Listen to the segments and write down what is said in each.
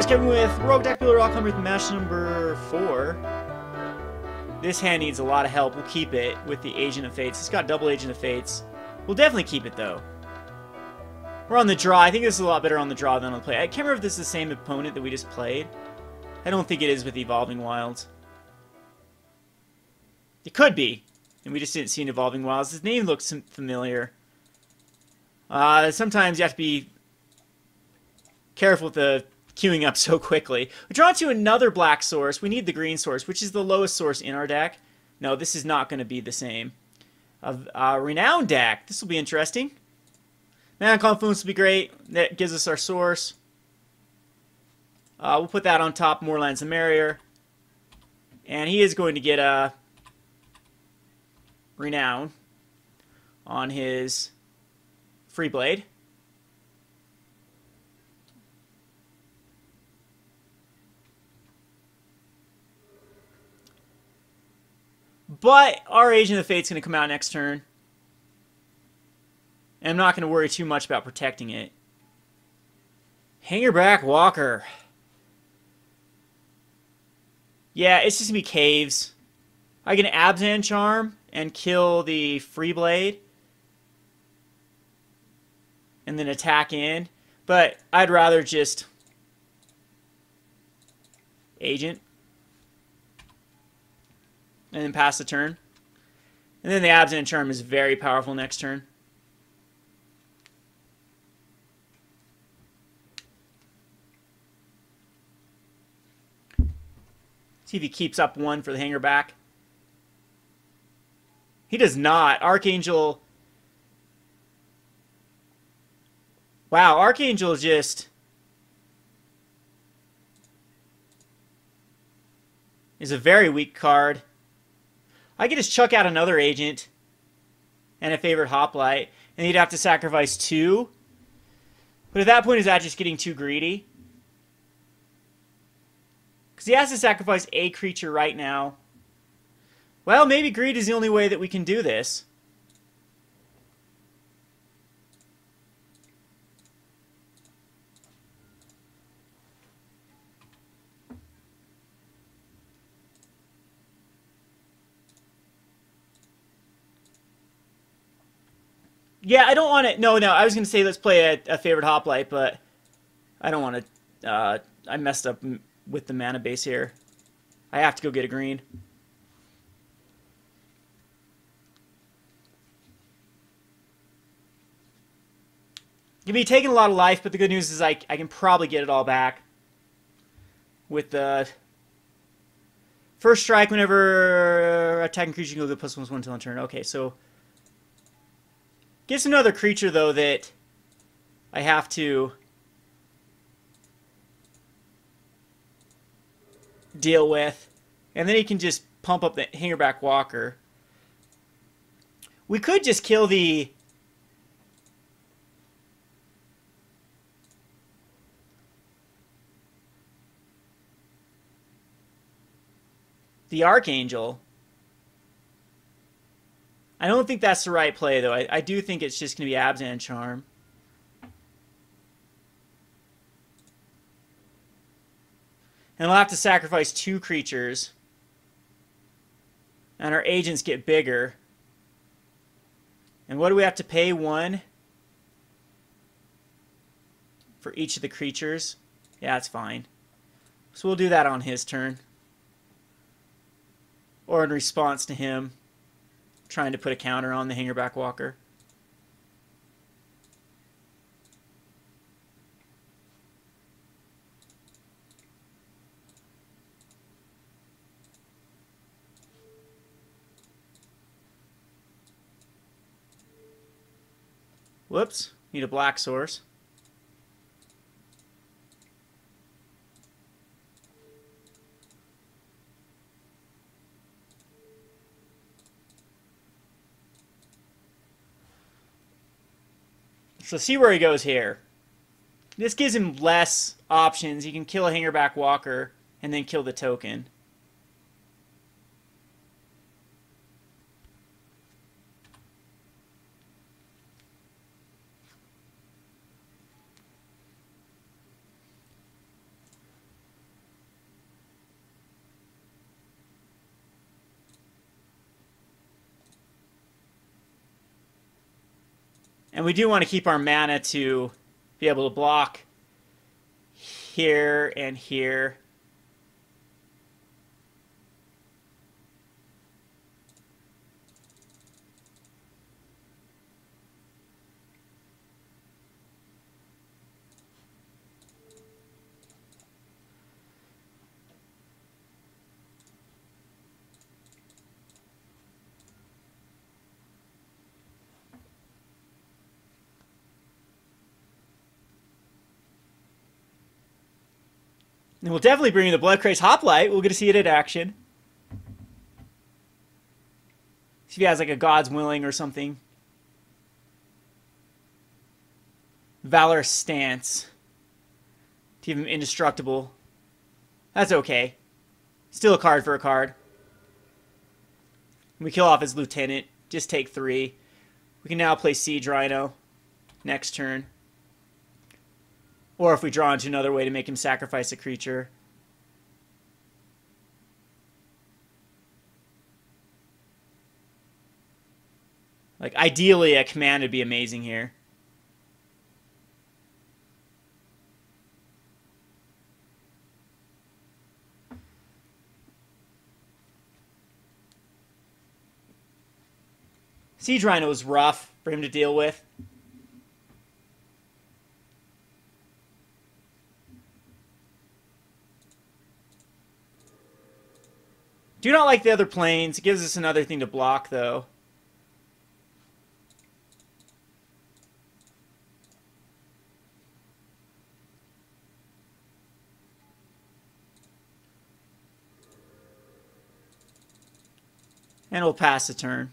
guys, Kevin with RogueDeckBuilder.com with match number 4. This hand needs a lot of help. We'll keep it with the Agent of Fates. It's got double Agent of Fates. We'll definitely keep it, though. We're on the draw. I think this is a lot better on the draw than on the play. I can't remember if this is the same opponent that we just played. I don't think it is with Evolving Wilds. It could be. And we just didn't see an Evolving Wilds. His name looks familiar. Sometimes you have to be careful with the queuing up so quickly. We're drawn to another black source. We need the green source, which is the lowest source in our deck. No, this is not going to be the same. Renown deck. This will be interesting. Mana Confluence will be great. That gives us our source. We'll put that on top. More lands the merrier. And he is going to get a Renown on his Free Blade. But our Agent of Fate's going to come out next turn. And I'm not going to worry too much about protecting it. Hangerback Walker. Yeah, it's just going to be caves. I get an Abzan Charm and kill the Free Blade. And then attack in. But I'd rather just Agent. And then pass the turn. And then the Abzan Charm is very powerful next turn. See if he keeps up one for the Hangerback. He does not. Archangel. Wow, Archangel just is a very weak card. I could just chuck out another agent and a favorite hoplite, and he'd have to sacrifice 2. But at that point, is that just getting too greedy? Because he has to sacrifice a creature right now. Well, maybe greed is the only way that we can do this. Yeah, I don't want to... No, I was going to say let's play a favorite hoplite, but I don't want to... I messed up with the mana base here. I have to go get a green. You'll be taking a lot of life, but the good news is I can probably get it all back. With the... First strike whenever attacking creature can go +1/+1 until end turn. Okay, so... Gets another creature, though, that I have to deal with. And then he can just pump up the Hangerback Walker. We could just kill the... Archangel. I don't think that's the right play, though. I do think it's just going to be Abzan Charm. And we'll have to sacrifice 2 creatures. And our agents get bigger. And what do we have to pay? 1 for each of the creatures. Yeah, that's fine. So we'll do that on his turn. Or in response to him trying to put a counter on the Hangerback Walker. Whoops, need a black source. So see where he goes here. This gives him less options. He can kill a Hangerback Walker and then kill the token. And we do want to keep our mana to be able to block here and here. And we'll definitely bring in the Bloodcraze Hoplite. We'll get to see it in action. See if he has like a God's Willing or something. Valorous Stance. To give him Indestructible. That's okay. Still a card for a card. We kill off his Lieutenant. Just take 3. We can now play Siege Rhino next turn. Or if we draw into another way to make him sacrifice a creature. Like, ideally, a command would be amazing here. Siege Rhino was rough for him to deal with. Do not like the other planes. It gives us another thing to block, though. And we'll pass the turn.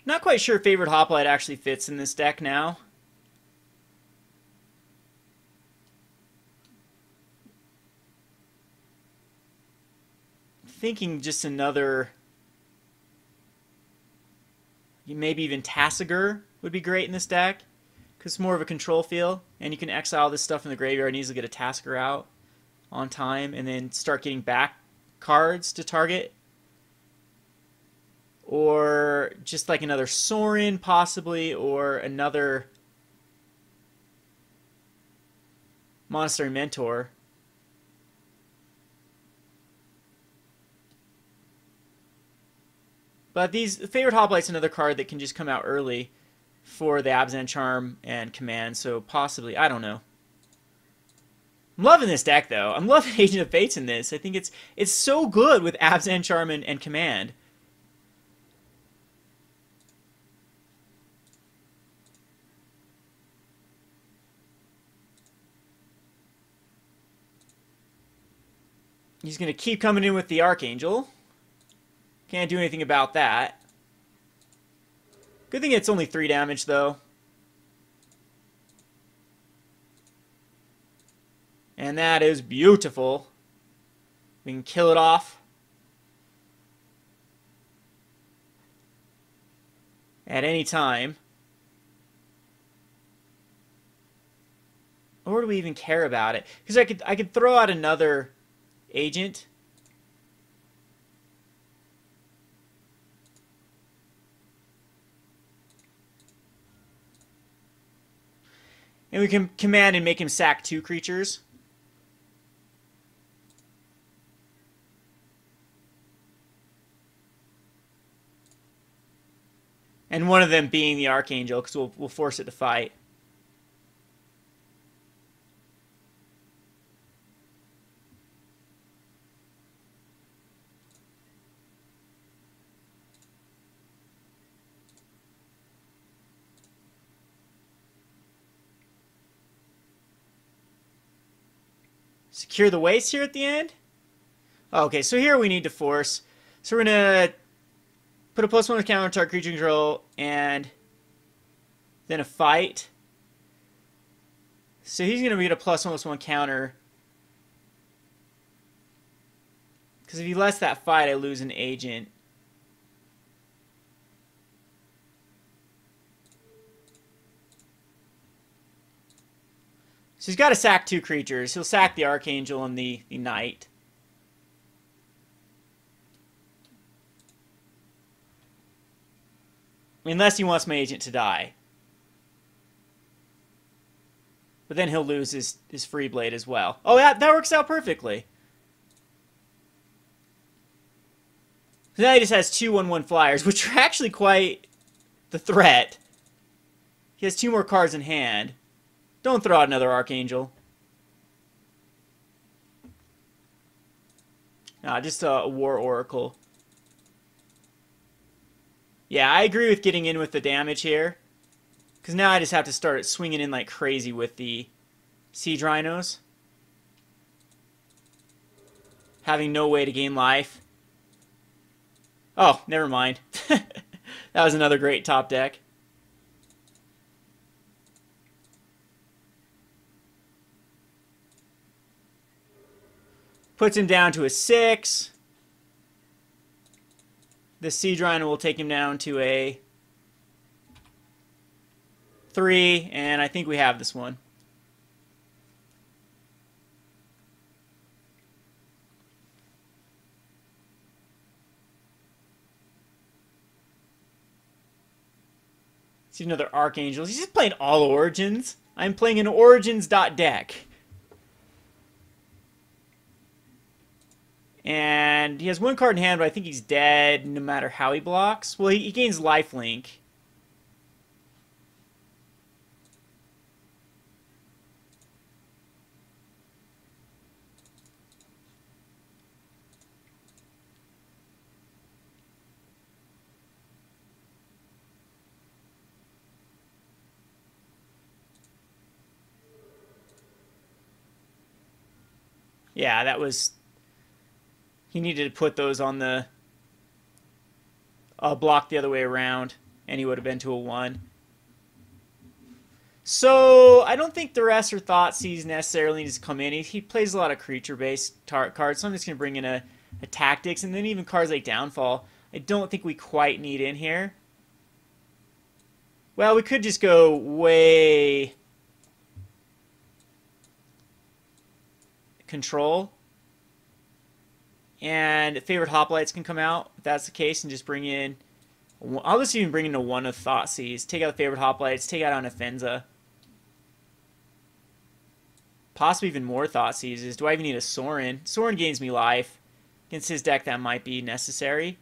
Not quite sure Favorite Hoplite actually fits in this deck now. Thinking just another, maybe even Tassiger would be great in this deck, because it's more of a control feel, and you can exile this stuff in the graveyard and easily get a Tassiger out on time, and then start getting back cards to target. Or just like another Sorin, possibly, or another Monastery Mentor. But Favorite Hoplite's another card that can just come out early for the Abzan Charm and Command, so possibly, I don't know. I'm loving this deck, though. I'm loving Agent of Fates in this. I think it's so good with Abzan Charm and Command. He's going to keep coming in with the Archangel. Can't do anything about that. Good thing it's only 3 damage, though. And that is beautiful. We can kill it off. At any time. Or do we even care about it? Because I could throw out another agent. And we can command and make him sack 2 creatures. And one of them being the Archangel, because we'll force it to fight. Secure the waste here at the end? Okay, so here we need to force. So we're going to put a +1 counter on target creature control and then a fight. So he's going to get a +1/+1 counter. Because if he lets that fight, I lose an agent. So he's got to sack 2 creatures. He'll sack the Archangel and the Knight. Unless he wants my agent to die. But then he'll lose his free blade as well. Oh, that works out perfectly. So now he just has 2 1/1 flyers, which are actually quite the threat. He has 2 more cards in hand. Don't throw out another Archangel. Nah, just a War Oracle. Yeah, I agree with getting in with the damage here. Because now I just have to start swinging in like crazy with the Siege Rhinos. Having no way to gain life. Oh, never mind. That was another great top deck. Puts him down to a 6. The Siege Rhino will take him down to a 3, and I think we have this one. See another Archangel. He's just playing all Origins. I'm playing an Origins.deck. And he has 1 card in hand, but I think he's dead no matter how he blocks. Well, he gains lifelink. Yeah, that was... He needed to put those on the block the other way around, and he would have been to a 1. So, I don't think the rest are Thoughtseize necessarily needs to come in. He plays a lot of creature-based cards, so I'm just going to bring in a Tactics, and then even cards like Downfall. I don't think we quite need in here. Well, we could just go way... Control. And favorite hoplites can come out if that's the case, and just bring in... I'll just even bring in a 1 of Thoughtseize. Take out the favorite hoplites, take out on Offenza. Possibly even more Thoughtseizes. Do I even need a Sorin? Sorin gains me life. Against his deck, that might be necessary.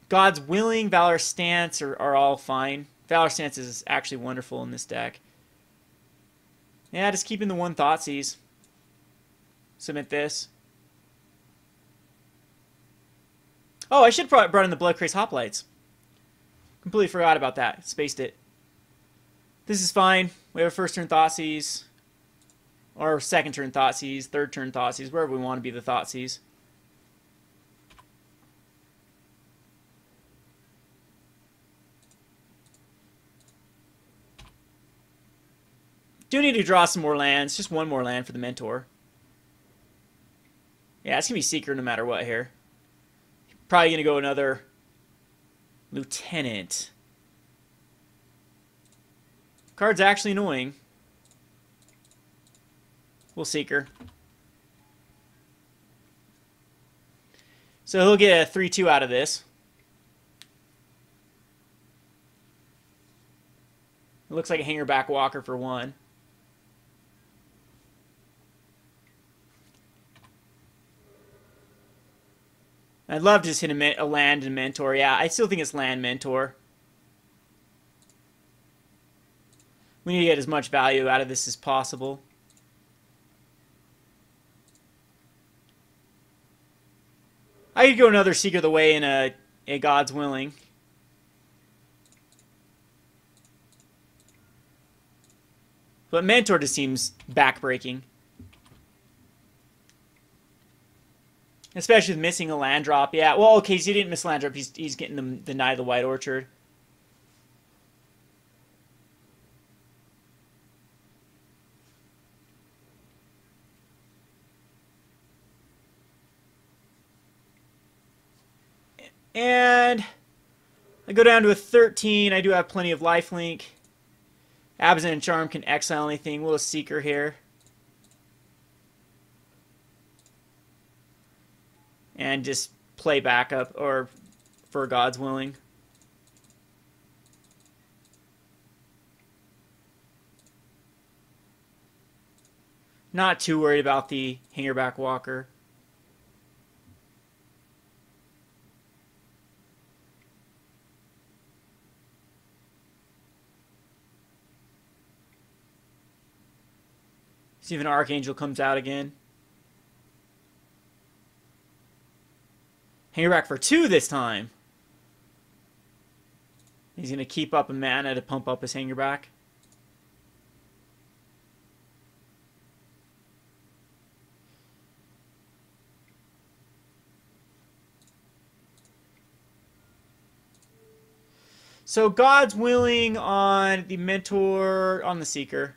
God's Willing, Valor Stance are all fine. Valor Stance is actually wonderful in this deck. Yeah, just keeping the 1 Thoughtseize. Submit this. Oh, I should have brought in the Bloodcraze Hoplites. Completely forgot about that. Spaced it. This is fine. We have a first turn Thoughtseize. Or second turn Thoughtseize. Third turn Thoughtseize. Wherever we want to be the Thoughtseize. Do need to draw some more lands. Just 1 more land for the Mentor. Yeah, it's going to be Seeker no matter what here. Probably going to go another Lieutenant. Card's actually annoying. We'll Seeker. So he'll get a 3/2 out of this. It looks like a Hangerback Walker for 1. I'd love to just hit a land and Mentor. Yeah, I still think it's land Mentor. We need to get as much value out of this as possible. I could go another Seeker of the Way and a God's Willing. But Mentor just seems backbreaking. Especially with missing a land drop. Yeah, well, okay, so he didn't miss land drop. He's getting the Knight of the White Orchard. And I go down to a 13. I do have plenty of lifelink. Abzan and Charm can exile anything. We'll a Seeker here. and just play backup or for God's willing. Not too worried about the hangerback walker. See if an Archangel comes out again. Hangerback for 2 this time. He's going to keep up a mana to pump up his hangerback. So God's willing on the Mentor, on the Seeker.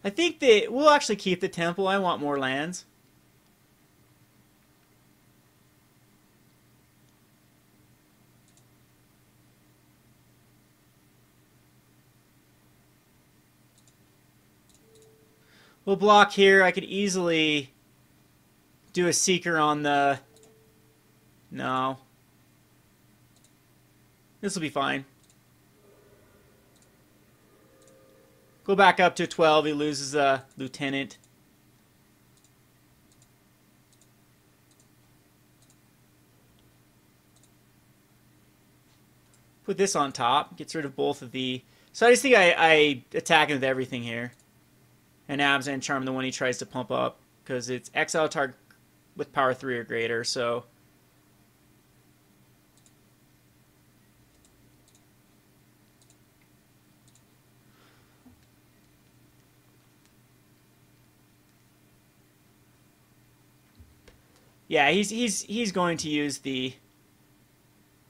I think that we'll actually keep the Temple. I want more lands. We'll block here. I could easily do a Seeker on the... No. This will be fine. Go back up to 12. He loses a Lieutenant. Put this on top. Gets rid of both of the... So I just think I attack him with everything here. And Abzan Charm, the one he tries to pump up. Because it's exile target with power 3 or greater, so... Yeah, he's going to use the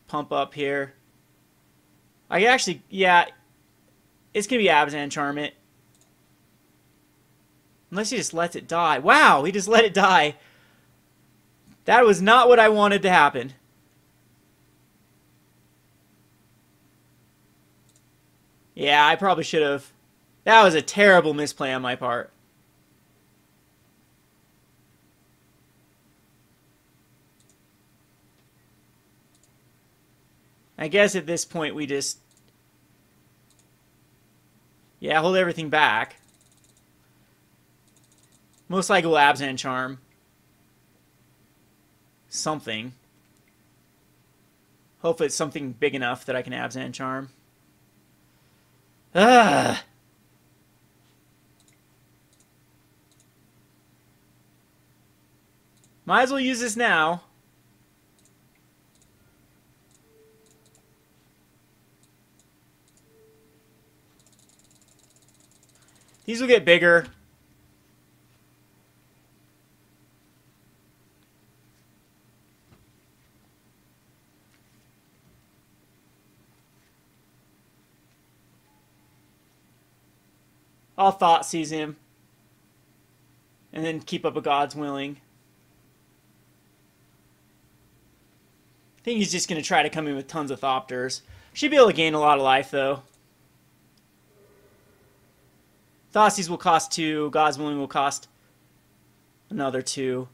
pump up here. I actually, yeah, it's going to be Abzan Charm it. Unless he just lets it die. Wow, he just let it die. That was not what I wanted to happen. Yeah, I probably should have. That was a terrible misplay on my part. I guess at this point we just... Yeah, hold everything back. Most likely we'll Abzan Charm. Something. Hopefully it's something big enough that I can Abzan Charm. Ugh! Might as well use this now. These will get bigger. I'll Thought Seize him. And then keep up a God's Willing. I think he's just going to try to come in with tons of Thopters. Should be able to gain a lot of life, though. Thoughtseize will cost 2. God's Willing will cost another 2.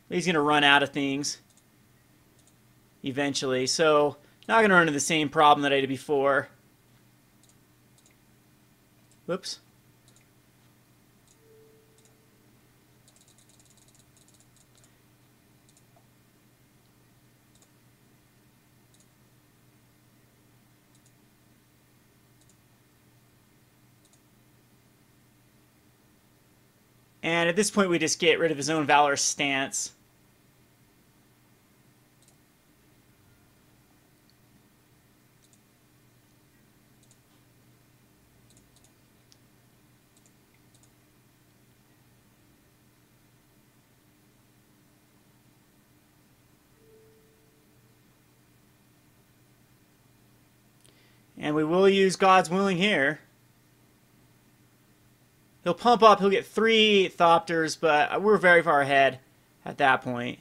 He's going to run out of things eventually. So, not going to run into the same problem that I did before. Whoops. And at this point, we just get rid of his own Valorous Stance. And we will use God's Willing here. He'll pump up, he'll get 3 Thopters, but we're very far ahead at that point.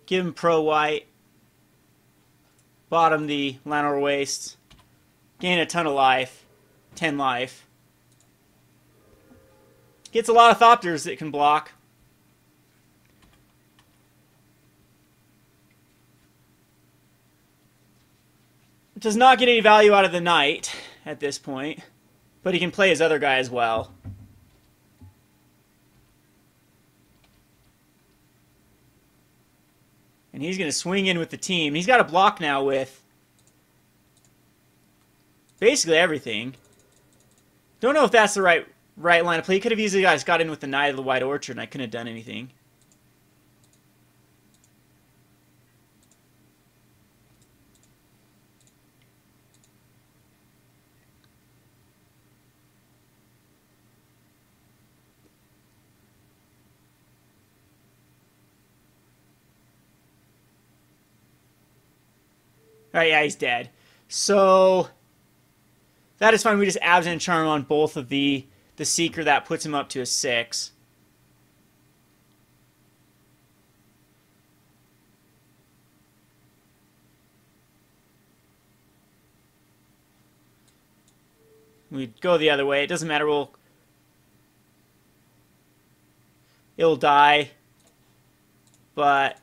Give him pro white. Bottom the Lanor Waste. Gain a ton of life. 10 life. Gets a lot of Thopters that can block. Does not get any value out of the Knight at this point. But he can play his other guy as well. And he's going to swing in with the team. He's got a block now with basically everything. Don't know if that's the right line of play. He could have easily guys got in with the Knight of the White Orchard and I couldn't have done anything. Alright, yeah, he's dead. So, that is fine. We just Abzan Charm on both of the Seeker. That puts him up to a 6. We go the other way. It doesn't matter. It'll die. But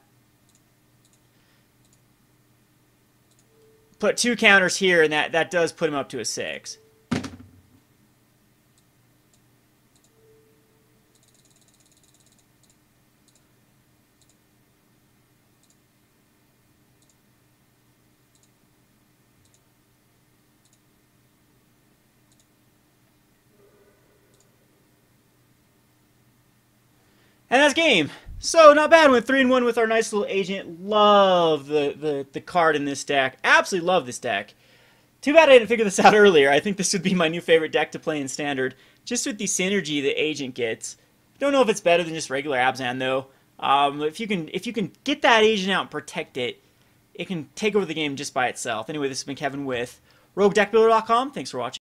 put 2 counters here, and that does put him up to a 6. And that's game. So, not bad. Went 3-1 with our nice little agent. Love the card in this deck. Absolutely love this deck. Too bad I didn't figure this out earlier. I think this would be my new favorite deck to play in Standard. Just with the synergy the agent gets. Don't know if it's better than just regular Abzan, though. If you can get that agent out and protect it, it can take over the game just by itself. Anyway, this has been Kevin with RogueDeckBuilder.com. Thanks for watching.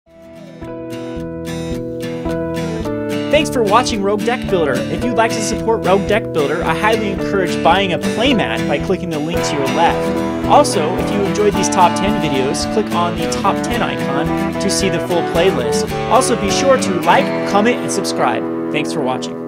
Thanks for watching Rogue Deck Builder. If you'd like to support Rogue Deck Builder, I highly encourage buying a playmat by clicking the link to your left. Also, if you enjoyed these top 10 videos, click on the top 10 icon to see the full playlist. Also, be sure to like, comment, and subscribe. Thanks for watching.